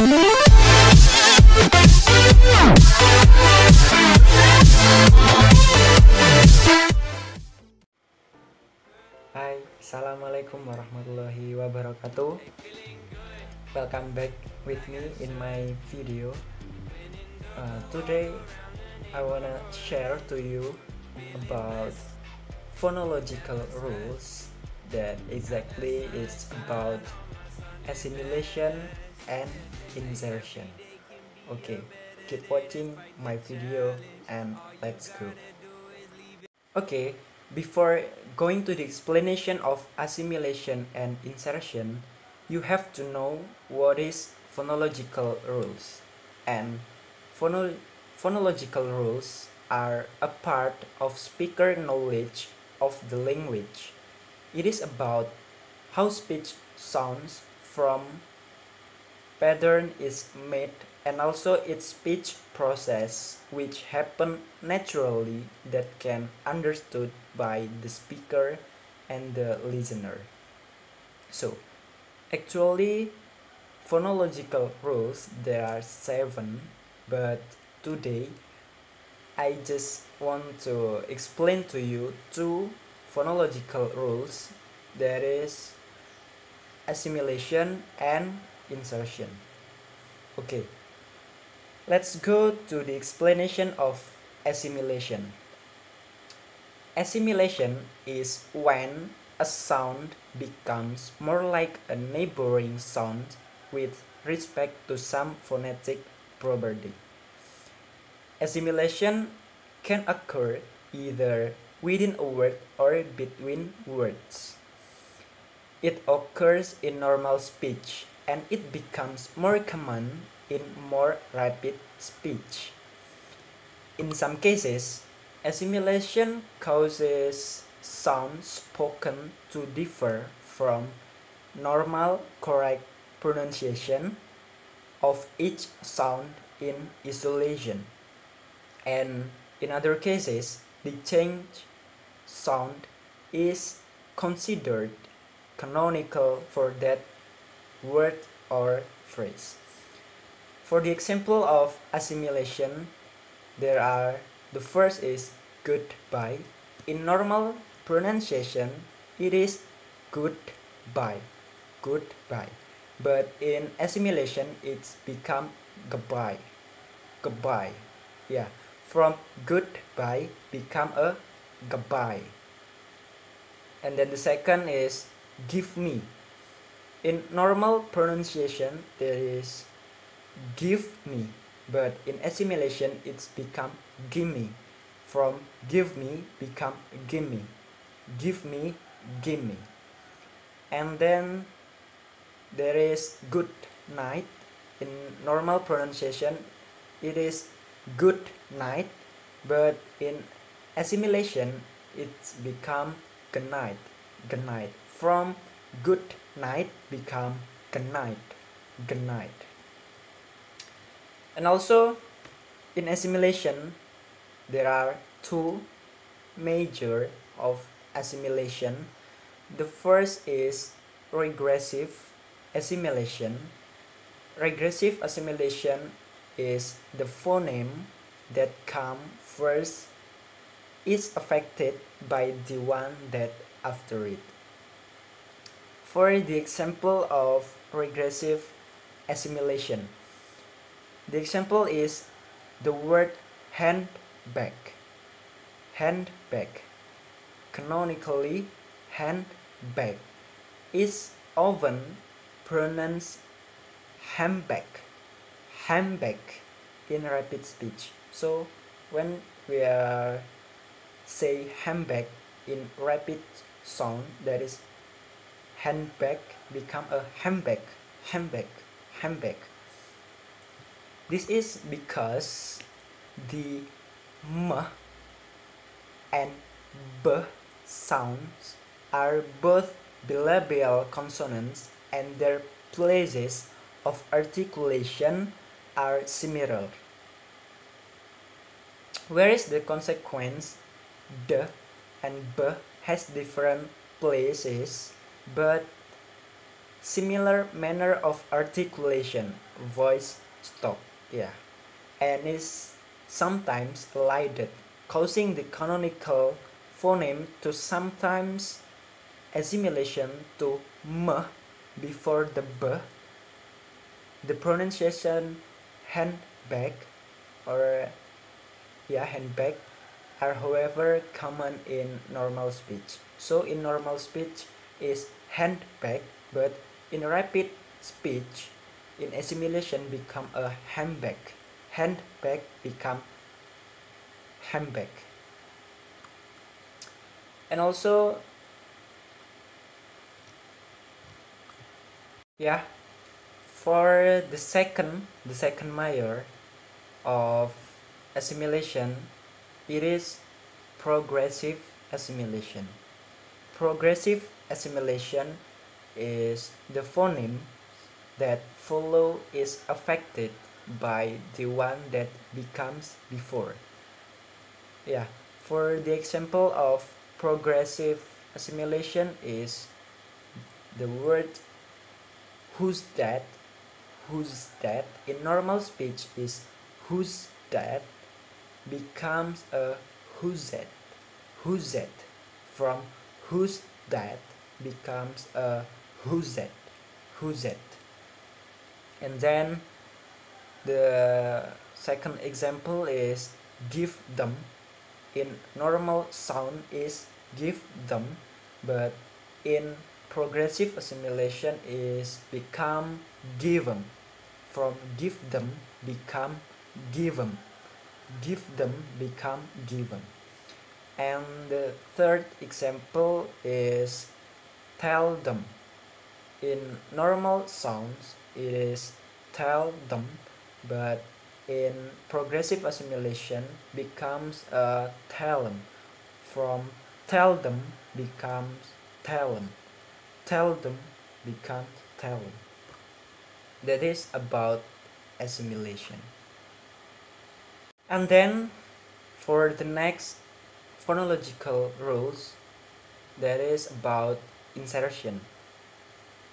Hai, Assalamualaikum warahmatullahi wabarakatuh. Welcome back with me in my video. Today I wanna share to you about phonological rules that exactly is about assimilation and insertion. Okay, keep watching my video and let's go. Okay, before going to the explanation of assimilation and insertion, you have to know what is phonological rules. And phonological rules are a part of speaker knowledge of the language. It is about how speech sounds from pattern is made and also its speech process which happen naturally that can understood by the speaker and the listener. So actually phonological rules there are 7, but today I just want to explain to you 2 phonological rules, that is assimilation and insertion. Okay, let's go to the explanation of assimilation. Assimilation is when a sound becomes more like a neighboring sound with respect to some phonetic property. Assimilation can occur either within a word or between words. It occurs in normal speech and it becomes more common in more rapid speech. In some cases, assimilation causes sounds spoken to differ from normal correct pronunciation of each sound in isolation. And in other cases, the changed sound is considered canonical for that word or phrase. For the example of assimilation, the first is goodbye. In normal pronunciation, it is goodbye, goodbye. But in assimilation, it's become goodbye, goodbye. Yeah, from goodbye become a goodbye. And then the second is give me. In normal pronunciation, there is give me, but in assimilation, it's become gimme. From give me become gimme, give me, gimme. And then there is good night. In normal pronunciation, it is good night, but in assimilation, it's become good night, good night. From good night become good night, good night. And also in assimilation there are 2 major of assimilation. The first is regressive assimilation. Regressive assimilation is the phoneme that come first is affected by the one that after it. For the example of regressive assimilation, the example is the word handbag. Handbag. Canonically, handbag is often pronounced handbag, handbag in rapid speech. So when we say handbag in rapid sound, that is handbag become a handbag, handbag, handbag. This is because the m and b sounds are both bilabial consonants and their places of articulation are similar. Whereas the consequence d and b has different places, but similar manner of articulation, voice stop, yeah, and is sometimes elided, causing the canonical phoneme to sometimes assimilation to m before the b. The pronunciation handbag or handbag are however common in normal speech. So in normal speech is handbag, but in rapid speech, in assimilation become a handbag. Handbag become handbag. And also, yeah, for the second major of assimilation, it is progressive assimilation. Progressive assimilation is the phoneme that follow is affected by the one that becomes before. Yeah, for the example of progressive assimilation is the word who's that. Who's that in normal speech is who's that becomes a who's that. Who's that from who's that becomes a who's that. Who's that. And then the second example is give them. In normal sound is give them, but in progressive assimilation is become given. From give them become given. Give them become given. And the third example is tell them. In normal sounds it is tell them, but in progressive assimilation becomes a talent. From tell them becomes talent. Tell them becomes talent. That is about assimilation. And then for the next phonological rules, that is about insertion.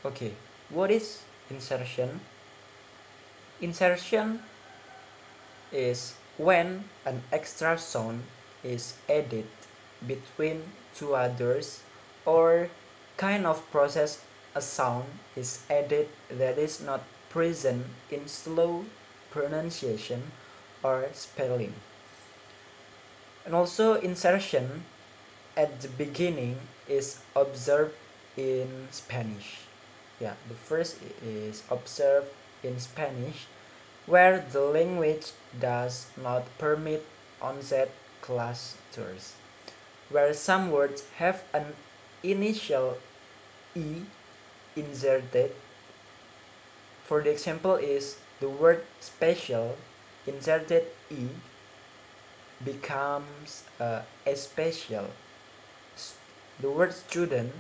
Okay, what is insertion? Insertion is when an extra sound is added between two others, or kind of process a sound is added that is not present in slow pronunciation or spelling. And also insertion at the beginning is observed in Spanish. Yeah, the first is observed in Spanish, where the language does not permit onset clusters, where some words have an initial E inserted. For the example is the word special inserted E becomes a special. The word student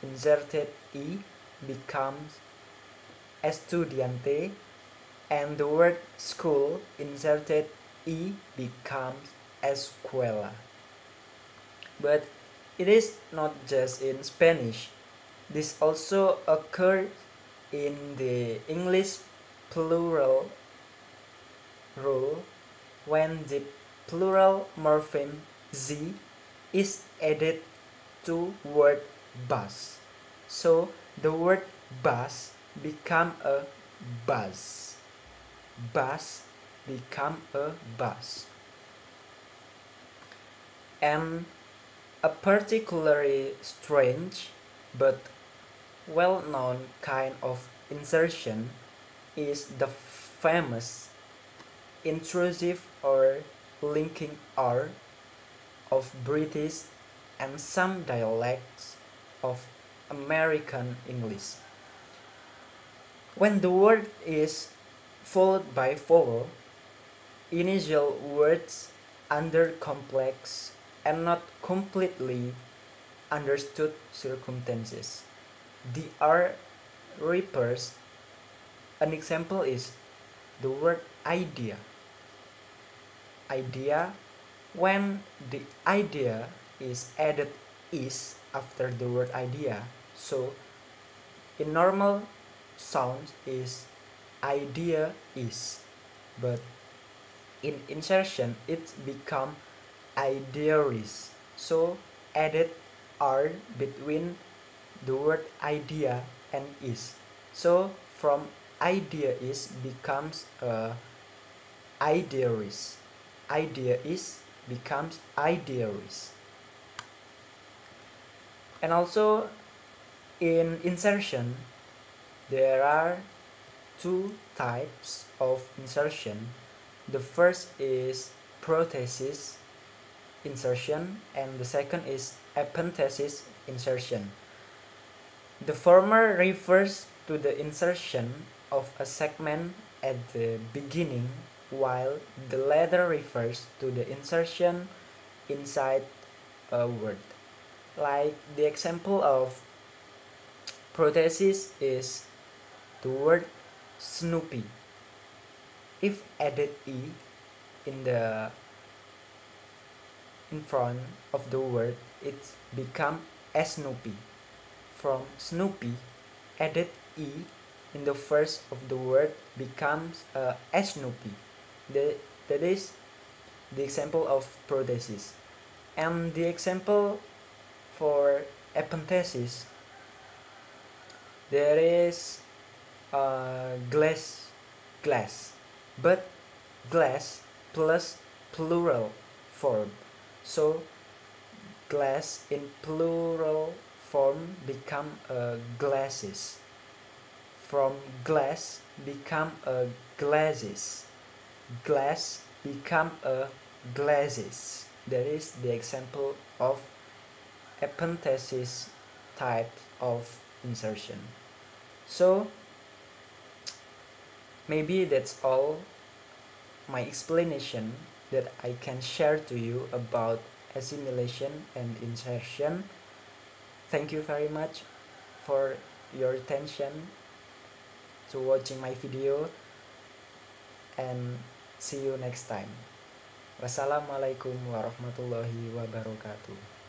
inserted E becomes estudiante, and the word school inserted E becomes escuela. But it is not just in Spanish. This also occurs in the English plural rule when the plural morpheme z is added to word bus. So the word bus become a bus. Bus become a bus. And a particularly strange but well-known kind of insertion is the famous intrusive or linking R of British and some dialects of American English. When the word is followed by vowel, initial words under complex and not completely understood circumstances, the R refers. An example is the word idea. Idea, when the idea is added is after the word idea, so in normal sounds is idea is, but in insertion it become idearies. So added r between the word idea and is. So from idea is becomes idearies. Idea is becomes idearies. And also in insertion there are two types of insertion. The first is prothesis insertion and the second is epenthesis insertion. The former refers to the insertion of a segment at the beginning, while the latter refers to the insertion inside a word. Like the example of prothesis is the word Snoopy. If added e in front of the word, it become Snoopy. From Snoopy, added e in the first of the word becomes Snoopy. That is the example of prothesis. And the example for epenthesis, there is glass, but glass plus plural form. So glass in plural form become glasses. From glass become glasses. Glass become glasses. That is the example of epenthesis type of insertion. So maybe that's all my explanation that I can share to you about assimilation and insertion. Thank you very much for your attention to watching my video, and see you next time. Wassalamualaikum warahmatullahi wabarakatuh.